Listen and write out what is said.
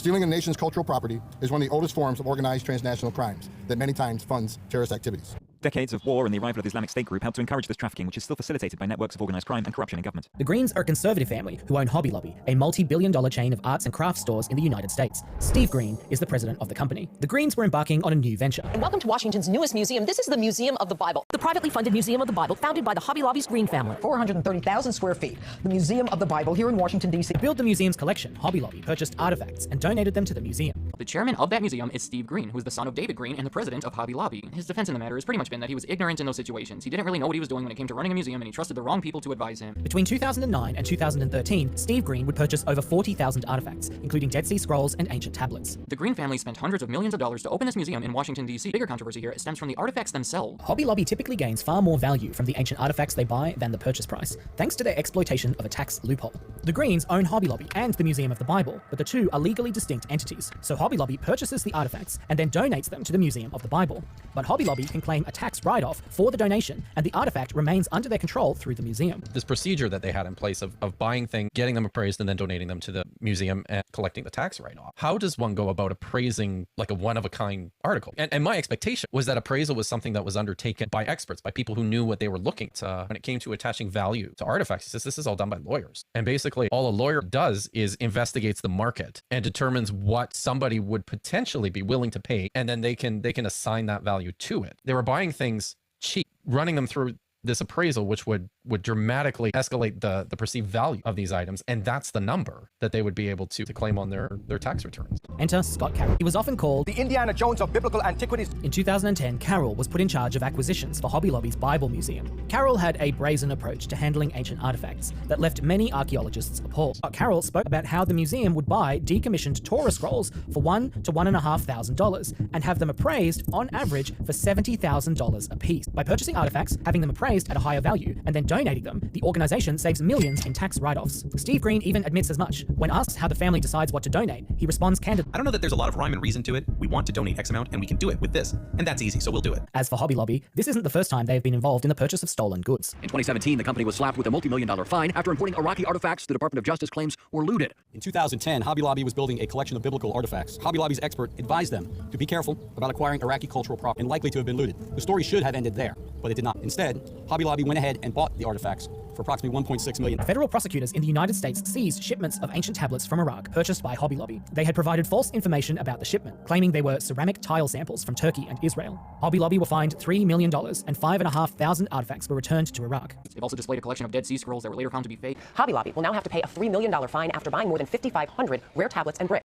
Stealing a nation's cultural property is one of the oldest forms of organized transnational crimes that many times funds terrorist activities. Decades of war and the arrival of the Islamic State group helped to encourage this trafficking, which is still facilitated by networks of organized crime and corruption in government. The Greens are a conservative family who own Hobby Lobby, a multi-billion-dollar chain of arts and crafts stores in the United States. Steve Green is the president of the company. The Greens were embarking on a new venture. And welcome to Washington's newest museum. This is the Museum of the Bible, the privately funded Museum of the Bible founded by the Hobby Lobby's Green family. 430,000 square feet. The Museum of the Bible here in Washington, D.C. To build the museum's collection, Hobby Lobby purchased artifacts and donated them to the museum. The chairman of that museum is Steve Green, who is the son of David Green and the president of Hobby Lobby. His defense in the matter has pretty much been that he was ignorant in those situations. He didn't really know what he was doing when it came to running a museum, and he trusted the wrong people to advise him. Between 2009 and 2013, Steve Green would purchase over 40,000 artifacts, including Dead Sea Scrolls and ancient tablets. The Green family spent hundreds of millions of dollars to open this museum in Washington, D.C. Bigger controversy here stems from the artifacts themselves. Hobby Lobby typically gains far more value from the ancient artifacts they buy than the purchase price, thanks to their exploitation of a tax loophole. The Greens own Hobby Lobby and the Museum of the Bible, but the two are legally distinct entities, so Hobby Lobby purchases the artifacts and then donates them to the Museum of the Bible. But Hobby Lobby can claim a tax write-off for the donation, and the artifact remains under their control through the museum. This procedure that they had in place of buying things, getting them appraised, and then donating them to the museum and collecting the tax write-off. How does one go about appraising like a one-of-a-kind article? And my expectation was that appraisal was something that was undertaken by experts, by people who knew what they were looking to. When it came to attaching value to artifacts, he says this is all done by lawyers. And basically all a lawyer does is investigates the market and determines what somebody would potentially be willing to pay, and then they can assign that value to it. They were buying things cheap, running them through this appraisal, which would dramatically escalate the perceived value of these items, and that's the number that they would be able to claim on their tax returns. Enter Scott Carroll. He was often called the Indiana Jones of biblical antiquities. In 2010, Carroll was put in charge of acquisitions for Hobby Lobby's Bible Museum. Carroll had a brazen approach to handling ancient artifacts that left many archaeologists appalled. Carroll spoke about how the museum would buy decommissioned Torah scrolls for $1,000 to $1,500 and have them appraised on average for $70,000 a piece. By purchasing artifacts, having them appraised at a higher value, and then donating them, the organization saves millions in tax write-offs. Steve Green even admits as much. When asked how the family decides what to donate, he responds candidly. I don't know that there's a lot of rhyme and reason to it. We want to donate X amount, and we can do it with this. And that's easy, so we'll do it. As for Hobby Lobby, this isn't the first time they have been involved in the purchase of stolen goods. In 2017, the company was slapped with a multi-million-dollar fine after importing Iraqi artifacts the Department of Justice claims were looted. In 2010, Hobby Lobby was building a collection of biblical artifacts. Hobby Lobby's expert advised them to be careful about acquiring Iraqi cultural property and likely to have been looted. The story should have ended there, but it did not. Instead, Hobby Lobby went ahead and bought the artifacts for approximately $1.6 million. Federal prosecutors in the United States seized shipments of ancient tablets from Iraq purchased by Hobby Lobby. They had provided false information about the shipment, claiming they were ceramic tile samples from Turkey and Israel. Hobby Lobby were fined $3 million, and 5,500 artifacts were returned to Iraq. They've also displayed a collection of Dead Sea Scrolls that were later found to be fake. Hobby Lobby will now have to pay a $3 million fine after buying more than 5,500 rare tablets and bricks.